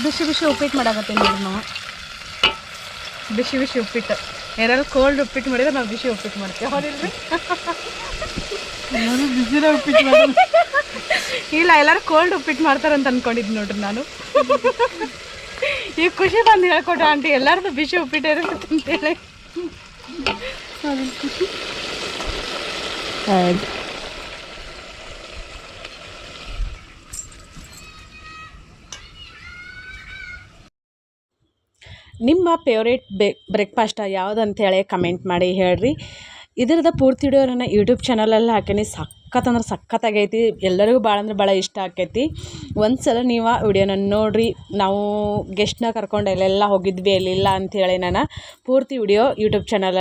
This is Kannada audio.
ಬಿಸಿ ಬಿಸಿ ಉಪ್ಪಿಟ್ಟು ಮಾಡಾಕತ್ತೀನಿ ನೋಡಿ ನಾವು. ಬಿಸಿ ಬಿಸಿ ಉಪ್ಪಿಟ್ಟು. ಯಾರು ಕೋಲ್ಡ್ ಉಪ್ಪಿಟ್ಟು ಮಾಡಿದ್ರೆ ನಾವು ಬಿಸಿ ಉಪ್ಪಿಟ್ಟು ಮಾಡ್ತೀವಿ. ಹೌದಿಲ್ರಿ? ಬಿಸಿನ ಉಪ್ಪಿಟ್ಟು ಮಾಡೋದು. ಇಲ್ಲ, ಎಲ್ಲರೂ ಕೋಲ್ಡ್ ಉಪ್ಪಿಟ್ಟು ಮಾಡ್ತಾರಂತ ಅಂದ್ಕೊಂಡಿದ್ದು ನೋಡ್ರಿ ನಾನು. ಈಗ ಖುಷಿ ಬಂದು ಹೇಳ್ಕೊಟ್ರೆ ಆಂಟಿ ಎಲ್ಲರದು ಬಿಸಿ ಉಪ್ಪಿಟ್ಟು ಇರುತ್ತೆ ಅಂತೇಳಿ. ಹೌದು. ನಿಮ್ಮ ಫೇವ್ರೇಟ್ ಬ್ರೇಕ್ಫಾಸ್ಟ್ ಯಾವುದಂತೇಳಿ ಕಮೆಂಟ್ ಮಾಡಿ ಹೇಳ್ರಿ. ಇದರದ ಪೂರ್ತಿ ವಿಡಿಯೋ ನನ್ನ ಯೂಟ್ಯೂಬ್ ಚಾನಲಲ್ಲಿ ಹಾಕೀನಿ. ಸಖತ್ತಂದ್ರೆ ಸಖತ್ತಾಗೈತಿ. ಎಲ್ಲರಿಗೂ ಭಾಳ ಅಂದ್ರೆ ಭಾಳ ಇಷ್ಟ ಆಕೈತಿ. ಒಂದು ಸಲ ನೀವು ಆ ವಿಡಿಯೋನ ನೋಡಿರಿ. ನಾವು ಗೆಸ್ಟ್ನ ಕರ್ಕೊಂಡು ಎಲ್ಲೆಲ್ಲ ಹೋಗಿದ್ವಿ ಎಲ್ಲಿಲ್ಲ ಅಂಥೇಳಿ ನಾನು ಪೂರ್ತಿ ವಿಡಿಯೋ ಯೂಟ್ಯೂಬ್ ಚಾನಲಲ್ಲಿ